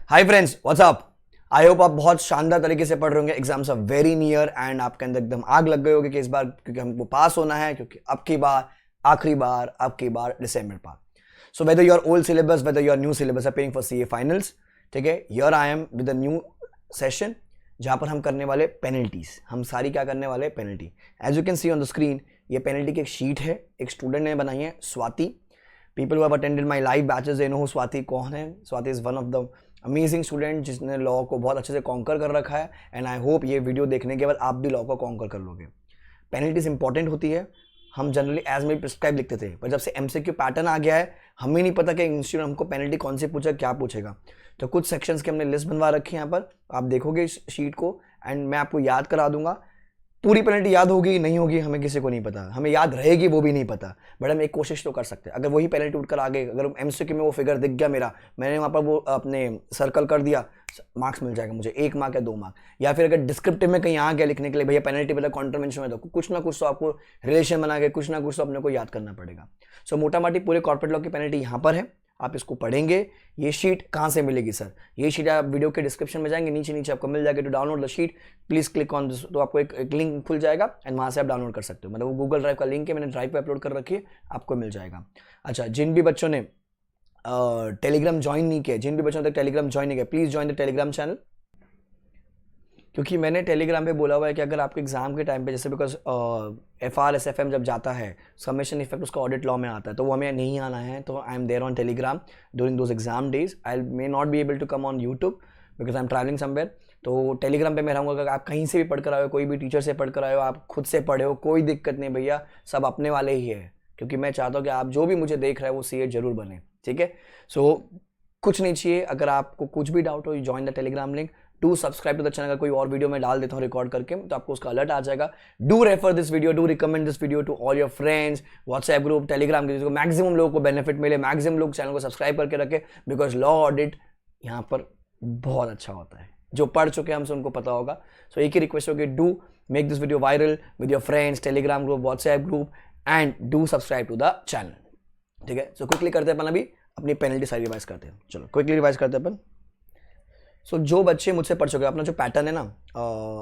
Hi friends, what's up. I hope आप बहुत शानदार तरीके से पढ़ रहे होंगे। Exams are very near and आपके अंदर एकदम आग लग गई होगी कि इस बार क्योंकि हमको पास होना है, क्योंकि अब की बार आखिरी बार, अब की बार दिसंबर पार। So whether your old syllabus, whether your new syllabus, appearing for CA finals, ठीक है। Here I am with a new session जहां पर हम करने वाले पेनल्टीज। हम सारी क्या करने वाले penalty. As you can see on the screen, ये पेनल्टी की एक शीट है, एक स्टूडेंट ने बनाई है, Swati. People who have attended my live batches they know who Swati कौन है। Swati is one of the amazing student जिसने लॉ को बहुत अच्छे से कॉन्कर कर रखा है एंड आई होप ये वीडियो देखने के बाद आप भी लॉ को कॉन्कर कर लोगे। पेनल्टीज इंपॉर्टेंट होती है। हम जनरली एज में प्रिस्क्राइब लिखते थे, पर जब से एमसीक्यू पैटर्न आ गया है हमें नहीं पता कि इंस्टीट्यूट हमको पेनल्टी कौन सी पूछेगा, क्या पूछेगा। तो कुछ सेक्शंस की हमने लिस्ट बनवा रखी है यहाँ पर, आप देखोगे इस शीट को एंड मैं आपको याद करा दूंगा। पूरी पेनल्टी याद होगी नहीं होगी हमें किसी को नहीं पता, हमें याद रहेगी वो भी नहीं पता, बट हम एक कोशिश तो कर सकते हैं। अगर वही पेनल्टी उठकर आ गए, अगर एमसीक्यू में वो फिगर दिख गया मेरा, मैंने वहाँ पर वो अपने सर्कल कर दिया, मार्क्स मिल जाएगा मुझे, 1 मार्क या 2 मार्क। या फिर अगर डिस्क्रिप्टिव में कहीं आ गया लिखने के लिए भैया पेनल्टी पहले कॉन्ट्रीब्यूशन में, तो कुछ ना कुछ तो आपको रिलेशन बना के कुछ ना कुछ तो अपने को याद करना पड़ेगा। सो मोटा मोटी पूरे कॉर्पोरेट लॉ की पेनल्टी यहाँ पर है, आप इसको पढ़ेंगे। ये शीट कहाँ से मिलेगी सर? ये शीट आप वीडियो के डिस्क्रिप्शन में जाएंगे, नीचे नीचे आपको मिल जाएगा। To download the sheet please click on this, तो आपको एक लिंक खुल जाएगा एंड वहाँ से आप डाउनलोड कर सकते हो। मतलब वो गूगल ड्राइव का लिंक है, मैंने ड्राइव पे अपलोड कर रखी है, आपको मिल जाएगा। अच्छा, जिन भी बच्चों ने टेलीग्राम ज्वाइन नहीं किया, जिन भी बच्चों ने टेलीग्राम ज्वाइन नहीं किया, please join the Telegram channel. क्योंकि मैंने टेलीग्राम पे बोला हुआ है कि अगर आपके एग्जाम के टाइम पे जैसे बिकॉज FR SFM जब जाता है, सबमिशन इफेक्ट उसका ऑडिट लॉ में आता है, तो वो हमें नहीं आना है। तो I am there on Telegram during those exam days. I may not be able to come on YouTube because I am travelling somewhere. तो टेलीग्राम पे मैं रहूँगा। अगर आप कहीं से भी पढ़ कर आए हो, कोई भी टीचर से पढ़ कर आए हो, आप खुद से पढ़े हो, कोई दिक्कत नहीं भैया, सब अपने वाले ही है। क्योंकि मैं चाहता हूँ कि आप जो भी मुझे देख रहे हैं वो सीए जरूर बने, ठीक है। सो कुछ नहीं चाहिए, अगर आपको कुछ भी डाउट हो, join the Telegram link. Do subscribe to the channel. अगर कोई और वीडियो मैं डाल देता हूँ रिकॉर्ड करके तो आपको उसका अलर्ट आ जाएगा। Do refer this video, do recommend this video to all your friends, WhatsApp group, Telegram के, जिसको मैक्सिमम लोगों को बेनिफिट मिले, मैक्सिमम लोग चैनल को सब्सक्राइब करके रखे, बिकॉज लॉ ऑडिट यहाँ पर बहुत अच्छा होता है। जो पढ़ चुके हैं हमसे उनको पता होगा। सो एक ही रिक्वेस्ट होगी, do make this video viral with your friends, Telegram group, WhatsApp group and do subscribe to the channel, ठीक है। सो क्विकली करते हैं अपन अभी अपनी पेनल्टी सारी रिवाइज करते हैं। चलो क्विकली रिवाइज करते हैं अपन। सो जो बच्चे मुझसे पढ़ चुके हैं, अपना जो पैटर्न है ना,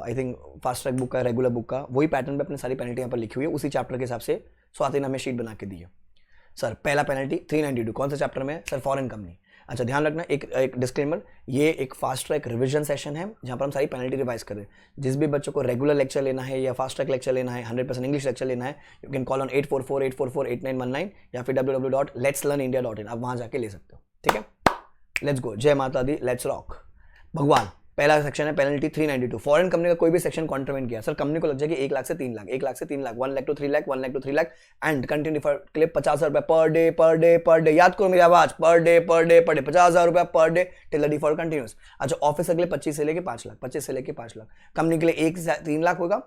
I think fast track book का, रेगुलर बुक का, वही पैटर्न पे अपनी सारी पेनल्टी यहाँ पर लिखी हुई है, उसी चैप्टर के हिसाब से स्वाति ने हमें शीट बना के दी है। सर पहला पेनल्टी 392 कौन सा चैप्टर में है सर? Foreign company. अच्छा ध्यान रखना, एक डिस्क्लेमर, ये एक फास्ट ट्रैक रिवीजन सेशन है जहाँ पर हम सारी पेनल्टी रिवाइज करें। जिस भी बच्चों को रेगुलर लेक्चर लेना है या फास्ट ट्रैक लेक्चर लेना है, 100% इंग्लिश लेक्चर लेना है, यू कैन कॉल ऑन 844-844-8919 या फिर www.letslearnindia.in, आप वहाँ जाके ले सकते हो, ठीक है। लेट्स गो, जय माता दी, लेट्स रॉक भगवान। पहला सेक्शन है पेनल्टी 392। फॉरेन कंपनी का कोई भी सेक्शन कॉन्ट्रीब्यूट किया सर, कंपनी को लग जाएगी 1 लाख से 3 लाख, 1 लाख से 3 lakh, 1 lakh to 3 lakh, 1 lakh to 3 lakh and continue के लिए 50,000 रुपये per day per day per day. याद करो मेरी आवाज, per day per day per day, 50,000 रुपये per day till the default continuous. अच्छा, ऑफिसर के लिए 25 से लेके 5 लाख, 25 से लेके 5 लाख, कंपनी के लिए 1 से 3 लाख होगा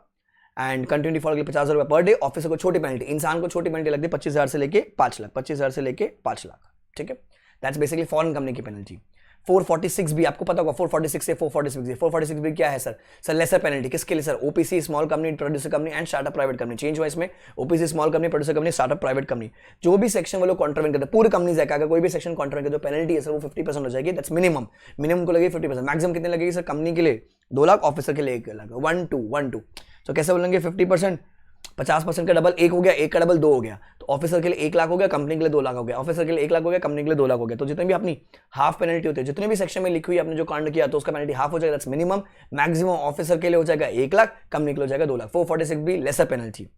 एंड कंटिन्यू डिफॉल्ट के लिए 50,000 रुपये पर डे। ऑफिसर को छोटी पेनल्टी, इंसान को छोटी पेनल्टी लगती है 25,000 से लेके 5 लाख, 25,000 से लेके 5 लाख, ठीक है। दैट्स बेसिकली फॉरेन कंपनी की पेनल्टी। 446 भी आपको पता होगा, 446 से 446 भी, 446 भी क्या है सर? सर लेसर पेनल्टी किसके लिए sir? OPC small company, producer company and startup private company. Change हुआ इसमें, OPC small company, producer company, startup private company. जो भी सेक्शन वालों कॉन्ट्रीब्यूट करते हैं, पूरी कंपनी है, अगर कोई भी सेक्शन कॉन्ट्रीब्यूट करते, जो पेनल्टी है सर वो 50% हो जाएगी। दैट्स मिनिमम, मिनिमम को लगेगी 50%। मैक्सिमम कितने लगेगी सर? कंपनी के लिए 2 लाख, ऑफिसर के लिए 1 लाख, 1 2। तो कैसे बोलेंगे 50%? 50% का डबल 1 हो गया, 1 का डबल 2 हो गया, तो ऑफिसर के लिए 1 लाख हो गया, कंपनी के लिए 2 लाख हो गया। ऑफिसर के लिए 1 लाख हो गया, कंपनी के लिए 2 लाख हो गया। तो जितने भी अपनी हाफ पेनल्टी होती है, जितने भी सेक्शन में लिखी हुई आपने जो कांड किया, तो उसका पेनल्टी हाफ हो जाएगा, दैट्स मिनिमम। मैक्सिमम ऑफिसर के लिए हो जाएगा 1 लाख, कंपनी के लिए हो जाएगा 2 लाख। 446 भी lesser penalty.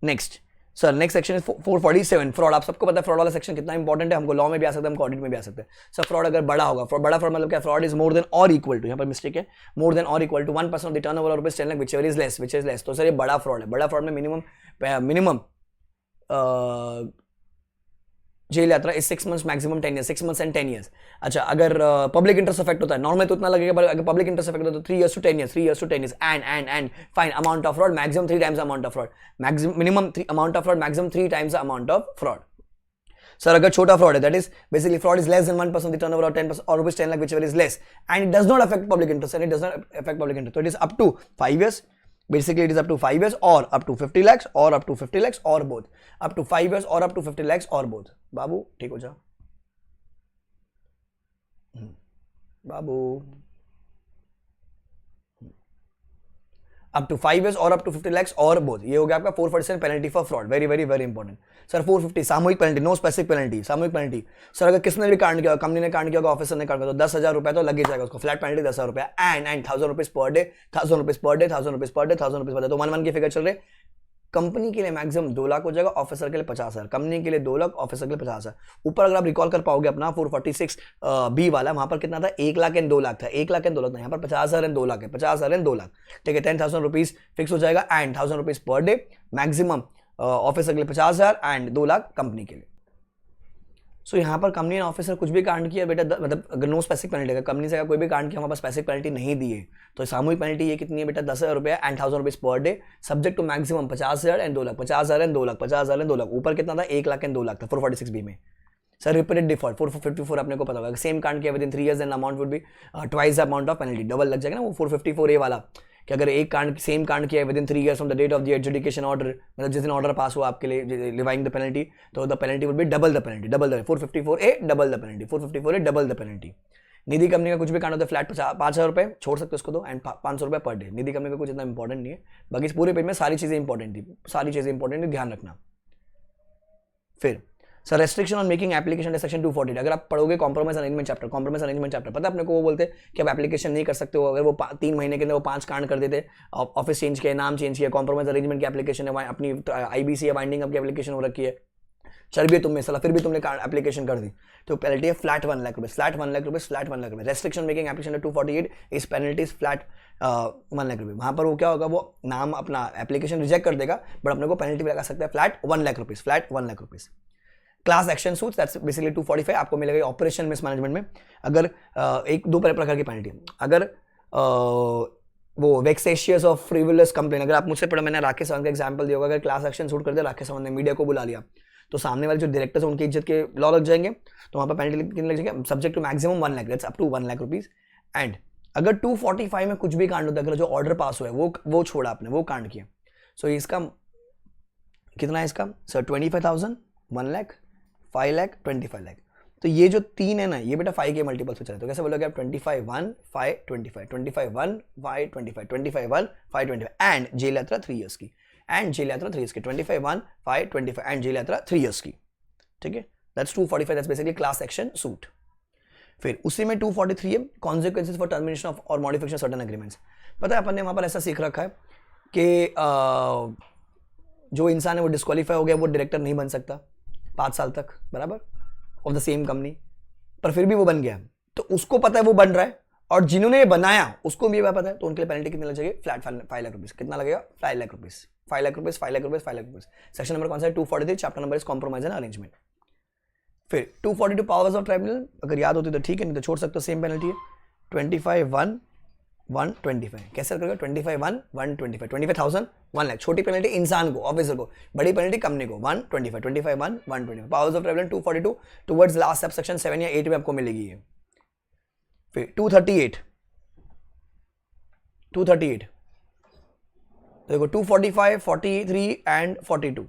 Next sir, next section is 447 fraud. आप सबको पता है फ्रॉड वाला सेक्शन कितना इंपॉर्टेंट है, हमको लॉ में भी आ सकता है, हमको ऑडिट में भी आ सकता है। सर फ्रॉड अगर बड़ा होगा, बड़ा फ्रॉड मतलब क्या? फ्रॉड इज मोर देन और इक्वल टू, यहाँ पर मिस्टेक है, मोर देन और equal to 1% of the turnover of rupees 10 lakh whichever is less. तो सर ये बड़ा फ्रॉड है। बड़ा फ्रॉड में मिनिमम जेल यात्रा is 6 months, maximum 10 years, 6 months and 10 years। अच्छा, अगर पब्लिक इंटरेस्ट अफेक्ट होता है, नॉर्मल तो उतना लगेगा, पर अगर पब्लिक इंटरेस्ट अफेक्ट होता है तो 3 years to 10 years, 3 years to 10 years and fine. Amount of fraud maximum 3 times amount of fraud, maximum minimum amount of fraud maximum 3 times amount of fraud. Sir अगर छोटा फ्रॉड है, that is basically fraud is less than 1% of the turnover और 10% और rupees 10 lakh whichever is less and it does not affect public interest and it does not affect public interest, तो it is up to 5 years। Basically, it is up to 5 years or up to 50 lakhs or up to 50 lakhs or both. Up to 5 years or up to 50 lakhs or both. बाबू ठीक हो जाओ। बाबू up to 5 years और up to 50 lakhs और both, ये हो गया आपका 4% penalty for fraud, very very very important. Sir 450 सामूहिक पेनल्टी, नो स्पेसिफिक पेनल्टी, सामूहिक पेनल्टी। सर अगर किसने भी कांड किया, कंपनी ने कांड किया, ऑफिसर ने कांड किया, तो 10,000 रुपए तो लग ही जाएगा उसको, फ्लैट पेनल्टी 10,000 रुपया and 1,000 rupees per day, 1,000 rupees per day, 1,000 rupees per day, 1,000 rupees per day, तो 1 की फिगर चल रहे। कंपनी के लिए मैक्सिमम 2 लाख हो जाएगा, ऑफिसर के लिए 50,000, कंपनी के लिए 2 लाख, ऑफिसर के लिए 50,000। ऊपर अगर आप रिकॉल कर पाओगे अपना 446 बी वाला, वहां पर कितना था, 1 लाख एंड 2 लाख था, 1 लाख एंड 2 लाख था, यहाँ पर 50,000 एंड 2 लाख है, 50,000 एंड 2 लाख, ठीक है। 10,000 रुपीज फिक्स हो जाएगा and 1,000 rupees per day maximum, officer के लिए 50,000 एंड 2 लाख कंपनी के लिए। सो यहाँ पर कंपनी ने ऑफिसर कुछ भी कांड किया बेटा, मतलब अगर नो स्पेसिफिक पेनल्टी, अगर कंपनी से अगर कोई भी कांड किया, हमारे पास स्पेसिफिक पेनल्टी नहीं दी है, तो सामूहिक पेनल्टी ये कितनी है बेटा, 10,000 रुपया and 1,000 rupees per day, subject to maximum 50,000 and 2 lakh, 50,000 and 2 lakh, 50,000 and 2 lakh. ऊपर कितना था, 1 लाख एंड 2 लाख था 446 बी में। सर रिपीटेड डिफॉल्ट 454 अपने को पता होगा, सेम कांड किया within 3 years and amount would be twice the amount of penalty, double लग जाएगा ना वो 454 ए वाला, कि अगर एक कांड सेम कांड किया within 3 years from the date of the adjudication order, मतलब जिस दिन ऑर्डर पास हुआ आपके लिए लिवाइंग द पेनल्टी, तो the penalty would be double the penalty, double the 454 A double the penalty, 454 A double the penalty. Nidhi company का कुछ भी कांड होता है फ्लैट 5,000 रुपये छोड़ सकते हो उसको दो एंड 500 रुपये पर डे। निधि कंपनी का कुछ इतना इंपॉर्टेंट नहीं है, बाकी इस पूरे पेज में सारी चीजें इंपॉर्टेंट थी, सारी चीजें इंपॉर्टेंट थी, ध्यान रखना। फिर sir restriction on making application section 240, अगर आप पढ़ोगे compromise arrangement chapter, compromise arrangement chapter, पता है अपने को वो बोलते हैं कि आप एप्लीकेशन नहीं कर सकते हो अगर वो 3 महीने के अंदर वो 5 कांड कर देते, ऑफिस चेंज किया, नाम चेंज किया, कॉम्प्रोमाइज अरेंजमेंट की एप्लीकेशन है, अपनी IBC या बाइंडिंग आपकी एप्लीकेशन हो रखी है, चल भी तुम में सला फिर भी तुमने एप्लीकेशन कर दी, तो पेनल्टी है फ्लैट 1 लाख रुपए, फ्लैट 1 लाख रुपए, फ्लैट 1 लाख रुपए। रेस्ट्रिक्शन मेकिंग एप्लीकेशन 248 इस पेनल्टी फ्लैट 1 लाख रुपए। वहां पर वो क्या होगा, वो नाम अपना एप्लीकेशन रिजेक्ट कर देगा, बट अपने को पेनल्टी भी लगा सकता है flat 1 lakh rupees, flat 1 lakh rupees. Class action suits that's basically 245 आपको मिलेगा ऑपरेशन मिसमैनेजमेंट में। अगर एक दो प्रकार की पेनल्टी, अगर वो वेक्सेशियस और फ्रिवुलस कंप्लेन, अगर आप मुझसे पढ़ो, मैंने राकेश सावंत का एग्जांपल दिया होगा, अगर क्लास एक्शन सूट कर दिया, राकेश सावंत ने मीडिया को बुला लिया, तो सामने वाले जो डायरेक्टर्स हैं उनकी इज्जत के लॉ लग जाएंगे, तो वहाँ पर पेनल्टी कितने लग जाएंगे, subject to maximum 1 lakh, that's up to 1 lakh rupees. And अगर 245 में कुछ भी कांड होता है, अगर जो ऑर्डर पास हुआ है वो छोड़ा आपने, वो कांड किया, सो इसका कितना है इसका सर 25,000, 1 लाख, 5 लाख, 25 लाख। तो ये जो 3 है ना, ये बेटा 5 के मल्टीपल से चले, तो कैसे बोलोगे आप 25 1 5 25, 25 1 5 25, 25 1 5 25 एंड जेल यात्रा 3 years की, एंड जेल यात्रा 3 years की, 25 1 5 25 एंड जेल यात्रा 3 years की, ठीक है। That's 245, that's basically class action suit. फिर उसी में 243 है कॉन्सिक्वेंसेज फॉर टर्मिनेशन ऑफ और मॉडिफिकेशन सर्टेन एग्रीमेंट्स। पता है अपन ने वहां पर ऐसा सीख रखा है कि जो इंसान है वो डिस्क्वालीफाई हो गया, वो डायरेक्टर नहीं बन सकता 5 साल तक, बराबर, ऑफ द सेम कंपनी, पर फिर भी वो बन गया, तो उसको पता है वो बन रहा है, और जिन्होंने ये बनाया उसको भी ये पता है, तो उनके लिए पेनल्टी कितनी लग जाएगी, फ्लैट 5 लाख रुपीज। कितना लगेगा, 5 lakh rupees, 5 lakh rupees, 5 lakh rupees, 5 lakh rupees. Section number कौन सा है, 243, chapter number is compromise and arrangement. फिर 242 पावर्स ऑफ ट्राइब्यूनल, अगर याद होती तो ठीक है, नहीं तो छोड़ सकते हो, सेम पेनल्टी है 25 1 125। कैसे करेगा, 25 1 125, 25,000 1 लाख, छोटी पेनल्टी इंसान को, ऑफिसर को, बड़ी पेनल्टी कंपनी को 125, 25 1 125। Powers of tribunal 242 towards last sub section 7 या 8 में आपको मिलेगी ये। फिर 238 देखो 245 43 एंड 42,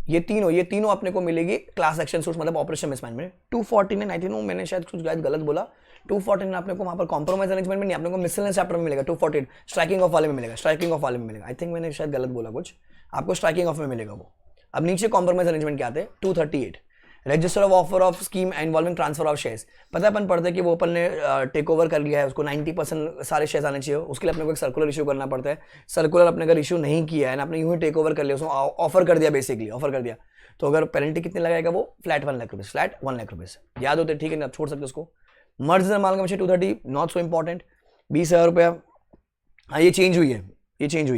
ये तीनों अपने को मिलेगी क्लास एक्शन सूट्स, मतलब ऑपरेशन मिसमैनेजमेंट। 249 आई थिंक मैंने शायद कुछ गलत बोला, 249 अपने को वहां पर कॉम्प्रोमाइज अरेंजमेंट में नहीं, अपने को मिसलेनियस चैप्टर में मिलेगा। 248 स्ट्राइकिंग ऑफ वाले में मिलेगा, स्ट्राइकिंग ऑफ वाले में मिलेगा। आई थिंक मैंने शायद गलत बोला कुछ, आपको स्ट्राइकिंग ऑफ में मिलेगा वो। अब नीचे कॉम्प्रोमाइज अरेंजमेंट क्या आते हैं, 238 register of offer of scheme involving transfer of shares. पता है अपन पढ़ते हैं कि वो अपन ने टेक ओवर कर लिया है, उसको 90% सारे शेयर्स आने चाहिए, उसके लिए अपने को एक सर्कुलर इशू करना पड़ता है। सर्कुलर अपने अगर इशू नहीं किया है, आपने यूं ही टेक ओवर कर लिया, उसको ऑफर कर दिया, बेसिकली ऑफर कर दिया, तो अगर पेनल्टी कितनी लगाएगा वो flat 1 lakh rupees, flat 1 lakh rupees. याद होते ठीक है, आप छोड़ सकते उसको। मर्ज अमालगमेशन 230 नॉट सो इंपॉर्टेंट, 20,000 रुपया। हाँ ये चेंज हुई है, ये चेंज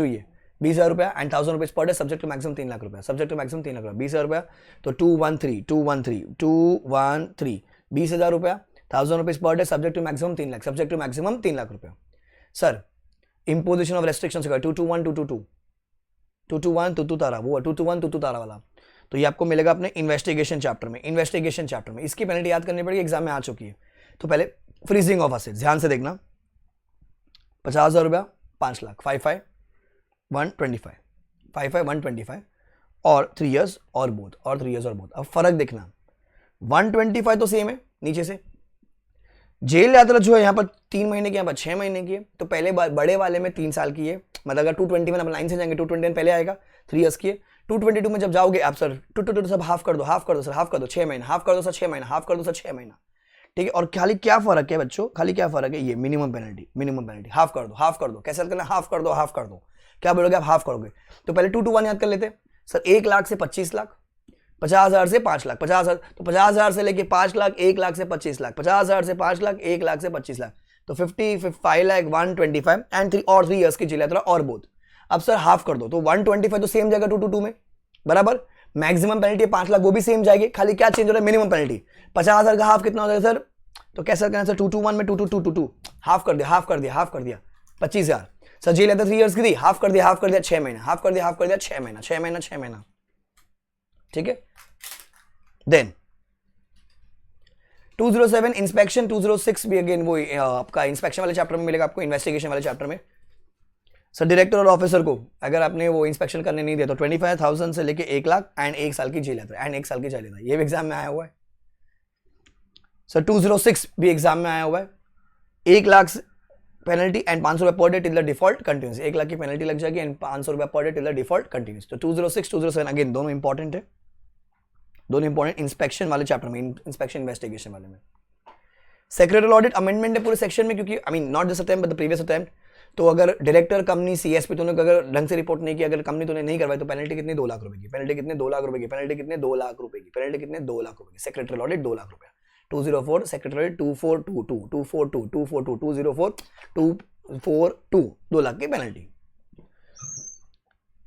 हुई है 20,000 रुपया and 1,000 rupees per day, subject to maximum 3 lakh रुपया, सब्जेक्ट टू मैक्सिमम 3 लाख रुपया। 20,000 रुपया तो 213 20,000 रुपया, 1,000 rupees per day, subject to maximum 3 lakh, subject to maximum 3 lakh रुपया। सर इंपोजिशन ऑफ रेस्ट्रिक्शन 221 222 221 222 तारा, वो 221 222 तारा वाला, तो ये आपको मिलेगा अपने इन्वेस्टिगेशन चैप्टर में। इसकी पेनल्टी याद करनी पड़ेगी, एग्जाम में आ चुकी है। तो पहले फ्रीजिंग ऑफ असेट्स, ध्यान से देखना, 50,000 रुपया 5 लाख, 55 125 55 125 और 3 years और बोथ, अब फर्क देखना, 125 तो सेम है नीचे से। जेल यात्रा जो है यहाँ पर 3 महीने की, यहाँ पर 6 महीने की है। तो पहले बड़े वाले में 3 साल की है, मतलब अगर 221 अपन लाइन से जाएंगे 221 पहले आएगा, 3 ईयर्स की है। 222 में जब जाओगे आप सर टू सब हाफ कर दो, हाफ कर दो सर, हाफ कर दो 6 महीना, हाफ कर दो सर 6 महीना, हाफ कर दो सर 6 महीना, ठीक है। और खाली क्या फर्क है बच्चों, खाली क्या फर्क है, ये मिनिमम पेनल्टी हाफ कर दो, हाफ कर दो। कैसे करना, हाफ कर दो, हाफ कर दो। क्या बोलोगे आप, हाफ करोगे। तो पहले 2 to 1 याद कर लेते सर, 1 लाख से 25 लाख, 50,000 से 5 लाख, 50,000 तो 50,000 से लेके 5 लाख, 1 लाख से 25 लाख, 50,000 से 5 लाख, 1 लाख से 25 लाख, तो 5 लाख 125 एंड 3 ईयर्स की जेल यात्रा और बोथ। अब सर हाफ कर दो तो 125 तो सेम जाएगा 2 to 2 में, बराबर। मैक्सिमम पेनल्टी 5 लाख वो भी सेम जाएगी, खाली क्या चेंज हो रहा है, मिनिमम पेनल्टी। 50,000 का हाफ कितना हो जाएगा सर, तो कैसे करना सर 2 to 1 में 2 to 2 हाफ कर दिया, हाफ कर दिया, हाफ कर दिया 25,000 सर। जेल यात्रा 3 ईयर्स की थी, हाफ कर दिया, हाफ कर दिया 6 महीना, हाफ कर दिया, हाफ कर दिया 6 महीना, 6 महीना 6 महीना, ठीक है। देन 207 इंस्पेक्शन, 206 भी अगेन वो आपका इंस्पेक्शन वाले चैप्टर में मिलेगा आपको, इन्वेस्टिगेशन वाले चैप्टर में। सर डायरेक्टर और ऑफिसर को अगर आपने वो इंस्पेक्शन करने नहीं दिया तो 25,000 से लेके 1 लाख एंड 1 साल की जेल यात्रा, एंड 1 साल की जेल यात्रा। ये भी एग्जाम में आया हुआ है सर। 206 भी एग्जाम में आया हुआ है। 1 लाख पेनल्टी एंड 500 रुपये per day till the default continuous. 1 lakh की पेनल्टी लग जाएगी एंड 500 रुपये per day till the default continuous. तो 206 207 अगेन दोनों इंपॉर्टेंट है, दोनों इंपॉर्टेंट इंस्पेक्शन वाले चैप्टर में, इंस्पेक्शन इन्वेस्टिगेशन वाले में। सेक्रेटरियल ऑडिट अमेंडमेंट है पूरे सेक्शन में, क्योंकि I mean not this attempt but the previous attempt. तो अगर डायरेक्टर कंपनी सीएसपी तूने अगर ढंग से रिपोर्ट नहीं की, अगर कंपनी तूने नहीं करवाई तो पेनल्टी कितनी, 2 लाख रुपए की। पेनल्टी कितने, 2 लाख रुपए की। पेनल्टी कितने, 2 लाख रुपए की। पेनल्टी कितने, 2 लाख रुपए की। सेक्रेटरियल ऑडिट 2 लाख रुपया। 204 सेक्रेटरियल 2422 242 242 204 242 2 लाख की पेनल्टी।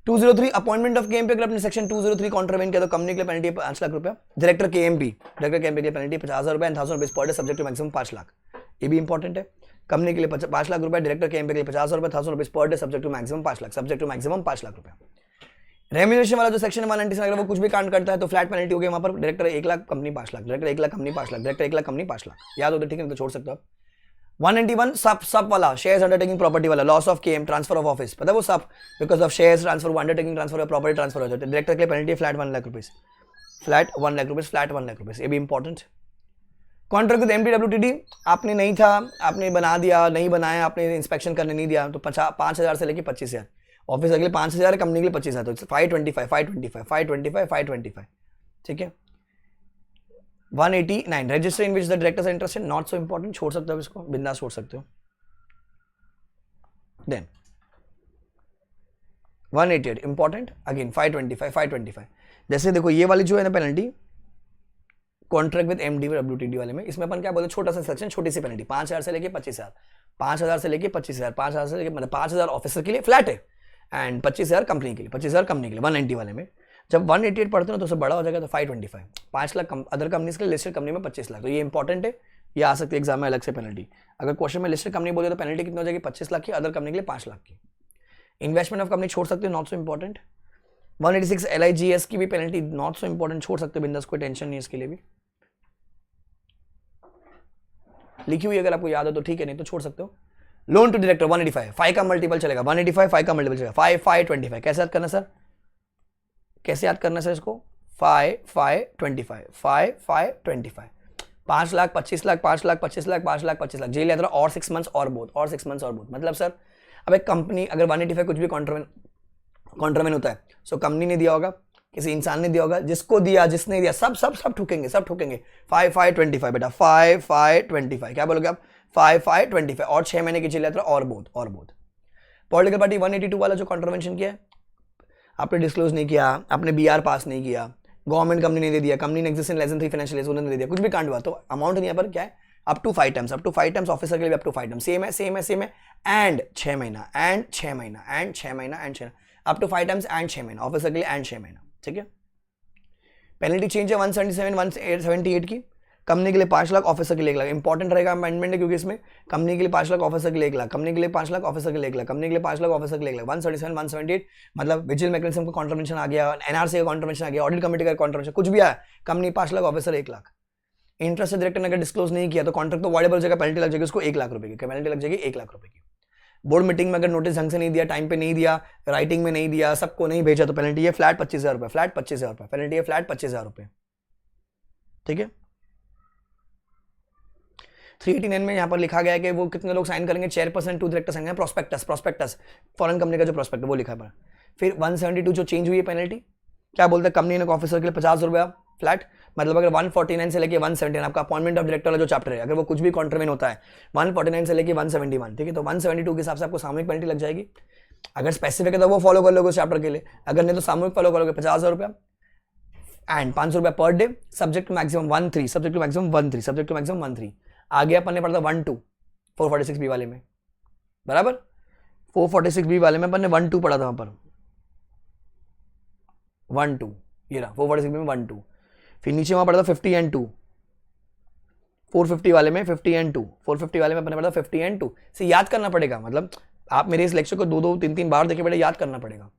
203 अपॉइंटमेंट ऑफ केएमपी, अगर अपने सेक्शन 203 कॉन्ट्रावेन किया तो कंपनी के लिए पेनल्टी 5 लाख रुपया। डायरेक्टर केएमपी के लिए पेनल्टी 50,000 रुपया and 1,000 rupees per day subject to maximum 5 lakh. ये भी इंपॉर्टेंट है। कंपनी के लिए 5 लाख रुपया, डायरेक्टर केएमपी के लिए 50,000 रुपया, 1,000 rupees per day subject to maximum 5 lakh, subject to maximum 5 lakh रुपया। रेम्यूनरेशन वाला जो सेक्शन 197 अगर वो कुछ भी कांड करता है तो फ्लैट पेनल्टी हो गई वहां पर। Director 1 lakh, company 5 lakh, director 1 lakh, company 5 lakh, director 1 lakh, company 5 lakh. याद होता है, ठीक है, तो छोड़ सकते हो आप। 191 सब वाला शेयर्स अंडरटेकिंग प्रॉपर्टी वाला, loss of KM, transfer of office, पता है वो सब because of shares transfer, undertaking transfer या प्रॉपर्टी ट्रांसफर हो जाता है। डायरेक्टर के लिए penalty flat 1 lakh rupees, flat 1 lakh rupees, flat 1 lakh rupees. ये भी इंपॉर्टेंट। कॉन्ट्रैक्ट विद एमडीडब्ल्यूटीडी आपने नहीं था, आपने बना दिया, नहीं बनाया, आपने इंस्पेक्शन करने नहीं दिया तो 5,000 से लेके 25,000। ऑफिस के लिए 5,000 है, कंपनी के लिए 25,000, तो 525, ठीक है। 189 register in which the directors are interested, not so important, छोड़ सकते हो इसको, बिंदास छोड़ सकते हो। Then 188 important again, 525। जैसे देखो ये वाली जो है ना पेनल्टी कॉन्ट्रैक्ट विद एमडीडब्ल्यूटीडी वाले में, इसमें अपन क्या बोलते हैं, छोटा सा सेक्शन, छोटी सी पेनल्टी 5,000 से लेके 25,000, 5,000 से लेके 25,000, 5,000 से लेके मतलब 5,000 ऑफिसर के लिए फ्लैट है एंड 25,000 कंपनी के लिए, 25,000 कंपनी के लिए। 190 वाले में जब 188 पढ़ते हो तो उससे बड़ा हो जाएगा तो 525, 5 लाख अदर कंपनीज के लिए, लिस्टेड कंपनी में 25 लाख। तो ये इंपॉर्टेंट है, ये आ सकती है एग्जाम में अलग से पेनल्टी। अगर क्वेश्चन में लिस्टेड कंपनी बोले तो पेनल्टी कितनी हो जाएगी, 25 लाख की, अदर कंपनी के लिए 5 लाख की। इन्वेस्टमेंट ऑफ कंपनी छोड़ सकते हो, नॉट सो इंपॉर्टेंट। 186 LIGS की भी पेनल्टी नॉट सो इंपॉर्टेंट, छोड़ सकते हो बिंदास, कोई टेंशन नहीं इसके लिए भी। लिखी हुई अगर आपको याद हो तो ठीक है, नहीं तो छोड़ सकते हो। लोन टू डायरेक्टर 185, 5 का मल्टीपल चलेगा, 185 5 का मल्टीपल चलेगा, 5 5 25। कैसे याद करना सर, कैसे याद करना सर इसको, 5 5 25, 5 5 25, 5 लाख 25 लाख, 5 लाख 25 लाख, 5 लाख 25 लाख जेल यात्रा और 6 मंथ्स और बोथ, और 6 मंथ्स और बोथ। मतलब सर अब एक कंपनी अगर 185 कुछ भी कॉन्ट्रावेन होता है, सो कंपनी ने दिया होगा, किसी इंसान ने दिया होगा, जिसको दिया, जिसने दिया, सब ठुकेंगे, सब ठुकेंगे। 5 5 25 बेटा, 5 5 25, क्या बोलोगे आप, 5 5 25 और 6 महीने की जेल यात्रा और बोथ, और बोथ। पॉलिटिकल पार्टी 182 वाला जो कॉन्ट्रवेंशन किया है, आपने डिस्क्लोज नहीं किया, आपने BR पास नहीं किया, गवर्नमेंट कंपनी ने दे दिया, कंपनी ने exist in less than 3 financial years उन्होंने दे दिया, कुछ भी कांड हुआ तो अमाउंट यहाँ पर क्या है, अप टू 5 टाइम्स, ऑफिसर के लिए अप टू 5 टाइम्स, सेम है एंड 6 महीना एंड 6 महीना एंड 6 महीना and 6 up to 5 times and 6 महीना ऑफिसर के लिए एंड 6 महीना, ठीक है। पेनल्टी चेंज है 177 178 की, कंपनी के लिए 5 लाख, ऑफिसर के लिए 1 लाख। इंपॉर्टेंट रहेगा अमेंडमेंट है क्योंकि इसमें कंपनी के लिए 5 लाख, ऑफिसर के लिए 1 लाख, कंपनी के लिए 5 लाख, ऑफिसर के लिए 1 लाख, कंपनी के लिए 5 लाख, ऑफिसर के लिए 1 लाख। 177 178 मतलब विजिल मैकेनिज्म का कॉन्ट्रवेंशन आ गया, NRC का कॉन्ट्रवेंशन आ गया, ऑडिट कमेटी का कॉन्ट्रवेंशन, कुछ भी आया, company 5 lakh, officer 1 lakh. Interest director ने अगर डिस्क्लोज नहीं किया तो कॉन्ट्रैक्ट तो वॉइडेबल जगह पेनल्टी लग जाएगी उसको 1 लाख रुपए की, पेनल्टी लग जाएगी 1 लाख रुपए की। बोर्ड मीटिंग में अगर नोटिस ढंग से नहीं दिया, टाइम पे नहीं दिया, राइटिंग में नहीं दिया, सबको नहीं भेजा तो पेनल्टी है फ्लैट 25,000 रुपए, फ्लैट 25,000 रुपए पेनल्टी है, फ्लैट 25,000 रुपए, ठीक है। 389 में यहाँ पर लिखा गया है कि वो कितने लोग साइन करेंगे, चेयरपर्सन, 2 डायरेक्टर साइन करेंगे, प्रोस्पेक्टस फॉरेन कंपनी का जो प्रोस्पेक्ट वो लिखा है। फिर 172 जो चेंज हुई है पेनल्टी, क्या बोलते हैं, कंपनी ने ऑफिसर के लिए 50 रुपया फ्लैट, मतलब अगर 149 से लेके 179 आपका अपॉइंटमेंट ऑफ डायरेक्टर वाला जो चैप्टर है, अगर वो कुछ भी कॉन्ट्रवेन होता है 149 से लेके 171, ठीक है, तो 172 के हिसाब से आपको सामूहिक पेनल्टी लग जाएगी। अगर स्पेसिफिक है तो वो फॉलो कर लोगे उस चैप्टर के लिए, अगर नहीं तो सामूहिक फॉलो करोगे 50,000 रुपया एंड 500 रुपया per day, subject to maximum 13, subject to maximum 13, subject to maximum 13। आगे अपन ने पढ़ा था 12 446 बी वाले में, बराबर 446 बी वाले में अपन ने 12 पढ़ा था वहां पर 12, ये रहा 446 में 12। फिर नीचे वहां पढ़ा था 50 एंड 2, 450 वाले में 50 एंड 2, 450 वाले में अपने पढ़ा था 50 एंड 2 से याद करना पड़ेगा, मतलब आप मेरे इस लेक्चर को 2-2 3-3 बार देखे बेटा याद करना पड़ेगा।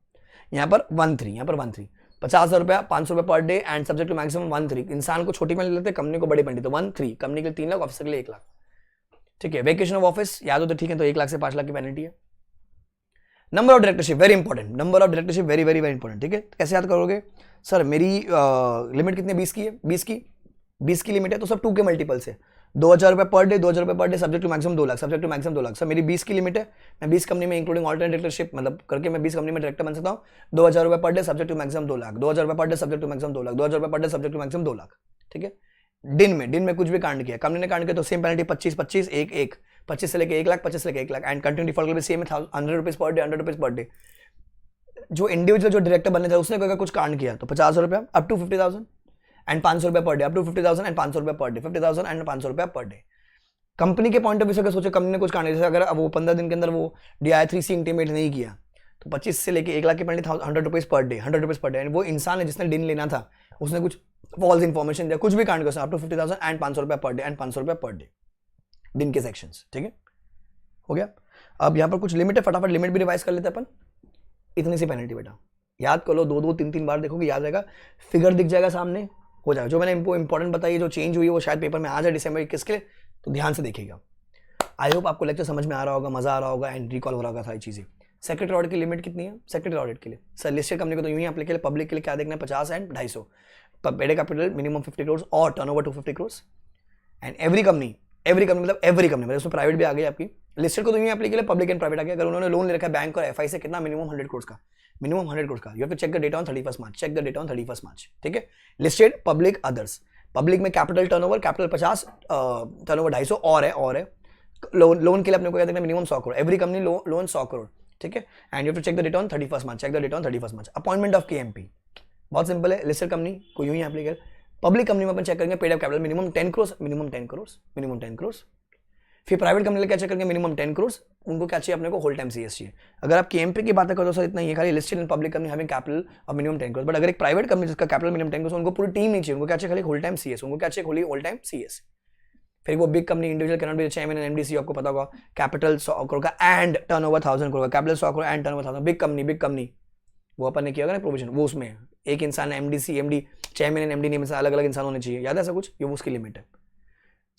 यहाँ पर 13, यहाँ पर 13, 50,000 रुपया, 500 रुपया per day and subject to maximum 13। इंसान को छोटी पेनल्टी लेते, कंपनी को बड़ी पेनल्टी, तो 13, कंपनी के लिए 3 लाख, ऑफिसर के लिए 1 लाख, ठीक है। वेकेशन ऑफ ऑफिस याद हो तो ठीक है, तो 1 लाख से 5 लाख की पेनल्टी है। Number of directorship very important, number of directorship very very very important, ठीक है। कैसे याद करोगे सर, मेरी लिमिट कितनी है, 20 की है, 20 की लिमिट है, तो सब 2 के मल्टीपल से 2,000 रुपये पर डे, 2,000 रुपये per day, subject to maximum 2 lakh, subject to maximum 2 lakh. Sir मेरी 20 की लिमिट है, मैं 20 कंपनी में इंक्लूडिंग ऑल्टरनेट डायरेक्टरशिप मतलब करके मैं 20 कंपनी में डायरेक्टर बन सकता हूँ। 2,000 रुपये per day, subject to maximum 2 lakh, 2,000 रुपये per day, subject to maximum 2 lakh, 2,000 रुपये per day, subject to maximum 2 lakh, ठीक है। दिन में कुछ भी कांड किया, कंपनी ने कांड किया तो सेम पेनल्टी 25 1 25 से लेके 1 लाख, 25 से लेके 1 लाख एंड कंटिन्यू डिफॉल्ट के भी सेम है 100 rupees per day, 100 rupees per day. जो इंडिविजुअल जो डायरेक्टर बनने था उसने अगर कुछ कांड किया तो 50 रुपया अप टू 50,000 एंड 500 रुपया per day, up to 50,000 and 500 रुपया पर डे, 50,000 एंड 500 रुपया पर डे। कंपनी के पॉइंट ऑफ व्यू से अगर सोचे कंपनी ने कुछ कांड, जैसे अगर वो 15 दिन के अंदर वो DI3C इंटीमेट नहीं किया तो 25 से लेके 1 लाख की penalty 100 rupees per day, 100 rupees per day. वो इंसान है जिसने दिन लेना था, उसने कुछ फॉल्स इन्फॉर्मेशन दिया, कुछ भी कांड कर अप टू 50,000 एंड 500 रुपया पर डे एंड 500 रुपया पर डे, दिन के सेक्शंस, ठीक है, हो गया। अब यहाँ पर कुछ लिमिट है, फटाफट लिमिट भी रिवाइज कर लेते हैं अपन। इतनी सी पेनल्टी बेटा याद कर लो, 2-2 3-3 बार देखोगे याद रहेगा, फिगर दिख जाएगा सामने, हो जाएगा। जो मैंने इनको इंपॉर्टेंट बताई, जो चेंज हुई है वो शायद पेपर में आ जाए डिसंबर 21 के, तो ध्यान से देखिएगा। आई होप आपको लेक्चर समझ में आ रहा होगा, मजा आ रहा होगा एंड रिकॉल हो रहा होगा सारी चीजें। सेक्रेटरी ऑडिट की लिमिट कितनी है, सेक्रेटरी ऑडिट के लिए सर लिस्टेड कंपनी को तो यूं ही एप्लीकेबल, पब्लिक के लिए क्या देखना है 50 and 250, paid capital minimum 50 crore और turnover 250 crore and every company मतलब एवरी कंपनी मतलब उसमें प्राइवेट भी आ गई आपकी, लिस्टेड को तो यूं एप्लीकेबल, पब्लिक एंड प्राइवेट आ गया। अगर उन्होंने लोन ले रखा है बैंक और FI से कितना, मिनिमम 100 करोड़ का, मिनिमम 100 करोड़ का। You have to check the data on 31 March, check the data on 31 March, ठीक है। Listed, public, others. पब्लिक में कैपिटल टर्नओवर, कैपिटल 50, टर्नओवर 250 और है। लोन के लिए अपने को क्या देखना, minimum 100 crore, every company loan 100 crore, ठीक है। And you have to check the data on 31 March, check the data on 31 March. Appointment of KMP बहुत सिंपल है, लिस्टेड कंपनी को यूं ही एप्लीकेबल, पब्लिक कंपनी में अपन चेक करेंगे paid up capital minimum 10 crore, minimum 10 crore, minimum 10 crore. फिर प्राइवेट कंपनी क्या चेक करेंगे, मिनिमम 10 करोड़, उनको क्या चाहिए अपने को, होल टाइम CS चाहिए। अगर आप KMP की बात करो तो सर इतना ही है, खाली listed and public company having capital of minimum 10 crore. But अगर एक प्राइवेट कंपनी जिसका कैपिटल मिनिमम 10 करोड़, उनको पूरी टीम नहीं चाहिए, उनको क्या चाहिए, खाली होल टाइम CS, उनको क्या चाहिए, खाली होल टाइम CS। फिर वो big company individual can not be chairman and MD CEO, आपको पता होगा, कैपिटल 100 करोड़ का एंड टर्नओवर 1000 करोड़ का, capital 100 crore and turnover 1000। Big company वो अपन ने किया ना प्रोविजन, वो उसमें एक इंसान MD चेयरमैन एंड MD नहीं, अलग अलग इंसान होने चाहिए, याद है ऐसा कुछ, ये उसकी लिमिट है।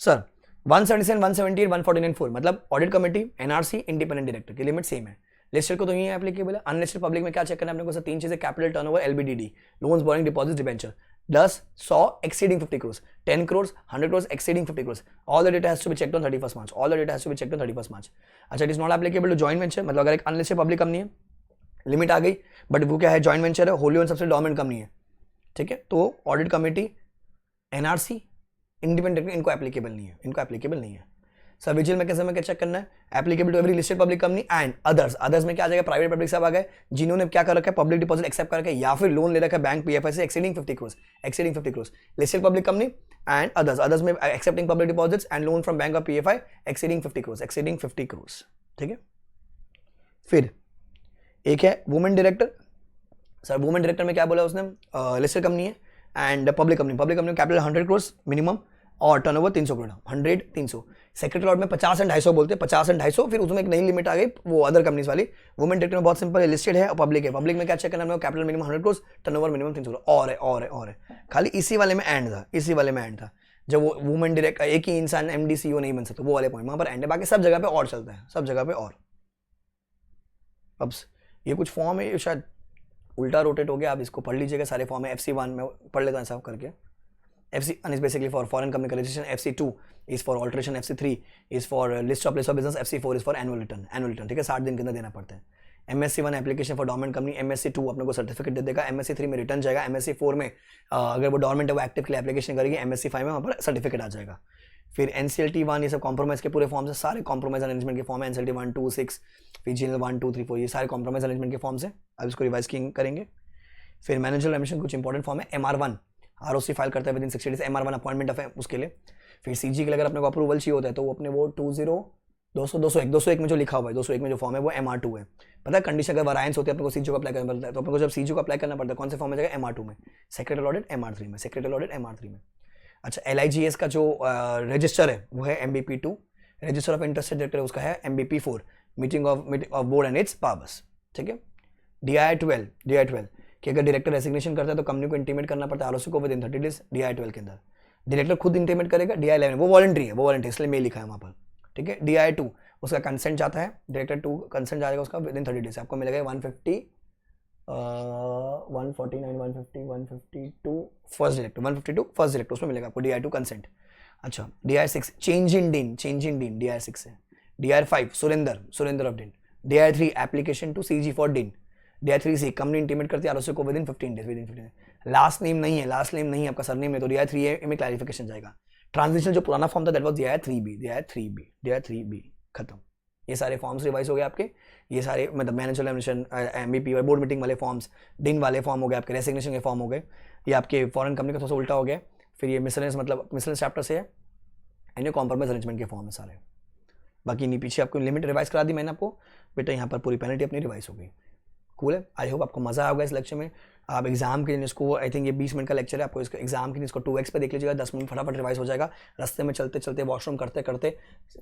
सर 177 178 149 4 मतलब audit committee, NRC, independent director की लिमिट सेम है। लिस्टेड को तो यही एप्लीकेबल है। अनलिस्टेड पब्लिक में क्या चेक करना है अपने को, सर 3 चीजें, capital turnover, LBDD, loans, borrowing, deposit, debenture, 10, 100 exceeding 50 crore, 10 crore, 100 crore exceeding 50 crore. All the data has to be checked on 31 March, all the data has to be checked on 31 March. अच्छा, it is not applicable to joint venture, मतलब अगर एक unlisted public company है, limit आ गई, but वो क्या है, जॉइंट वेंचर है, होली ओन सबसे डोमिनेंट कंपनी है, ठीक है, तो ऑडिट कमेटी, NRC, इंडिपेंडेंट, इनको एप्लीकेबल नहीं है। सर विजिल में कैसे में क्या चेक करना है, applicable to every listed public company and others में क्या आ जाएगा, प्राइवेट पब्लिक सब आ गए, जिन्होंने क्या कर रखा है, पब्लिक डिपॉजिट एक्सेप्ट कर रखा है या फिर लोन ले रखा है बैंक PFI से exceeding 50 crore, listed public company and others में excepting public deposits and loan from bank और PFI एक्सीडिंग 50 करोड़, ठीक है। फिर एक है women director. Sir women director में क्या बोला उसने, लिस्टेड कंपनी है and public company capital 100 crore minimum और टर्नओवर 300 करोड़, 100 300। सेक्रेटरी ऑडिट में 50 एंड 250 बोलते हैं, 50 एंड 250। फिर उसमें एक नई लिमिट आ गई, वो अदर कंपनीज वाली। वुमेन डायरेक्टर में बहुत सिंपल है, लिस्टेड है और पब्लिक है। पब्लिक में क्या चेक करना है, capital minimum 100 crore, turnover minimum 300 crore और है। खाली इसी वाले में एंड था, जब वो वुमेन डायरेक्टर एक ही इंसान MD CEO नहीं बन सकता, वो वाले पॉइंट वहां पर एंड है, बाकी सब जगह पे और चलता है, सब जगह पे और। अब ये कुछ फॉर्म है, शायद उल्टा रोटेट हो गया, आप इसको पढ़ लीजिएगा, सारे फॉर्म है, FC1 में पढ़ लेता हूँ सब करके, FC1 is basically for foreign company registration, FC2 is for alteration, FC3 is for list of business, FC4 is for annual return, ठीक है, 60 दिन के अंदर देना पड़ता है। MSc1 application for dormant company, MSc2 अपने को सर्टिफिकेट दे देगा, MSc3 में रिटर्न जाएगा, MSc4 में अगर वो डोरमेंट है वो एक्टिव के लिए एप्लीकेशन करेगी, MSc5 में वहाँ पर सर्टिफिकेट आ जाएगा। फिर NCLT1 ये सब कॉम्प्रोमाइज के पूरे फॉर्म्स है, सारे कॉम्प्रोमाइज अरेंजमेंट के फॉर्म है, NCLT 1, 2, 6, फिर GNL 1, 2, 3, 4 ये सारे कॉम्प्रोमाइज अरेंजमेंट के फॉर्म्स है, अब इसको रिवाइज करेंगे। फिर मैनेजर एडमिशन कुछ इंपॉर्टेंट फॉर्म है, MR1 ROC फाइल करता है with in 60 days, MR1 appointment of है उसके लिए। फिर CG के लिए अगर अपने को अप्रूवल चाहिए होता है तो वो अपने वो 201 में जो लिखा हुआ है 201 में जो फॉर्म है वो MR2 है। पता है कंडीशन अगर वरायंस होती है अपने को CG को अप्लाई करना पड़ता है, तो अपने को जब CG को अप्लाई करना पड़ता है कौन से फॉर्म में जाएगा, MR2 में, सेक्रेटरी ऑडिट MR3 में, सेक्रेटरी ऑडिट MR3 में। अच्छा LIGS का जो रजिस्टर है वो है MBP2, register of interested director उसका है MBP4, meeting of board and its powers, ठीक है। DI12 कि अगर डायरेक्टर रेसिग्नेशन करता है तो कंपनी को इंटीमेट करना पड़ता है ROC को विद इन 30 डेज, DI12 के अंदर डायरेक्टर खुद इंटीमेट करेगा। DI11 वो वॉलंटरी है, इसलिए मेल लिखा है वहाँ पर, ठीक है। DI2 उसका कंसेंट जाता है, डायरेक्टर 2 कंसेंट जाएगा उसका विद इन 30 डेज, आपको मिलेगा 150 149 150 152 फर्स्ट डायरेक्टर उसमें मिलेगा आपको DI2 कंसेंट। अच्छा DI6 change in dean DI6 है। DI5 surrender of DIN. DI3 application to CG for DIN. DI3 से कंपनी इंटीमेट करती है ROC को within 15 days. Last name नहीं है आपका सरनेम है तो DI3A में क्लैरिफिकेशन जाएगा। ट्रांजिशन जो पुराना फॉर्म था दैट वाज DI3B खत्म। ये सारे फॉर्म्स रिवाइज हो गए आपके, ये सारे मतलब मैनेजर एडमिशन, MBP और बोर्ड मीटिंग वाले फॉर्म्स, डिन वाले फॉर्म हो गए आपके, रेसिग्नेशन के फॉर्म हो गए, ये आपके फॉरेन कंपनी का थोड़ा सा उल्टा हो गया। फिर ये मिसलेनियस चैप्टर से है एंड ये कॉम्प्रोमाइज अरेंजमेंट के फॉर्म है सारे। बाकी नहीं पीछे आपको लिमिट रिवाइज करा दी मैंने आपको बेटा, यहाँ पर पूरी पेनल्टी अपनी रिवाइज हो गई। कूल है, आई होप आपको मजा आएगा इस लेक्चर में। आप एग्जाम के दिन इसको, आई थिंक ये 20 मिनट का लेक्चर है, आपको इसको एग्जाम के दिन इसको 2x पे देख लीजिएगा, 10 मिनट फटाफट रिवाइज हो जाएगा। रास्ते में चलते चलते वॉशरूम करते करते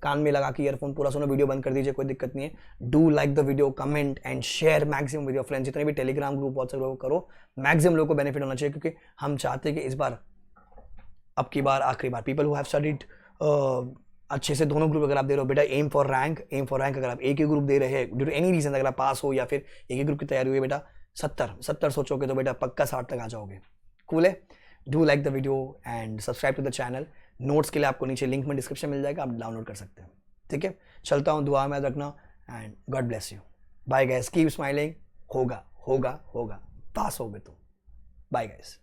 कान में लगा के ईयरफोन पूरा सुनो, वीडियो बंद कर दीजिए, कोई दिक्कत नहीं है। Do like the video, comment and share maximum with your friends, जितने भी टेलीग्राम ग्रुप व्हाट्सएप ग्रुप करो, मैक्सिमम लोगों को बेनिफिट होना चाहिए, क्योंकि हम चाहते हैं कि इस बार अब की बार आखिरी बार पीपल हु हैव स्टडीड अच्छे से दोनों ग्रुप अगर आप दे रहे हो बेटा, एम फॉर रैंक अगर आप एक ही ग्रुप दे रहे हैं ड्यू टू एनी रीजन, अगर आप पास हो या फिर एक ही ग्रुप की तैयारी हुई बेटा 70 सोचोगे तो बेटा पक्का 60 तक आ जाओगे। कूल है, do like the video and subscribe to the channel. Notes के लिए आपको नीचे लिंक में डिस्क्रिप्शन मिल जाएगा, आप डाउनलोड कर सकते हैं। ठीक है, चलता हूँ, दुआ में याद रखना and God bless you. Bye guys, keep smiling, होगा पास होगे तुम। Bye guys.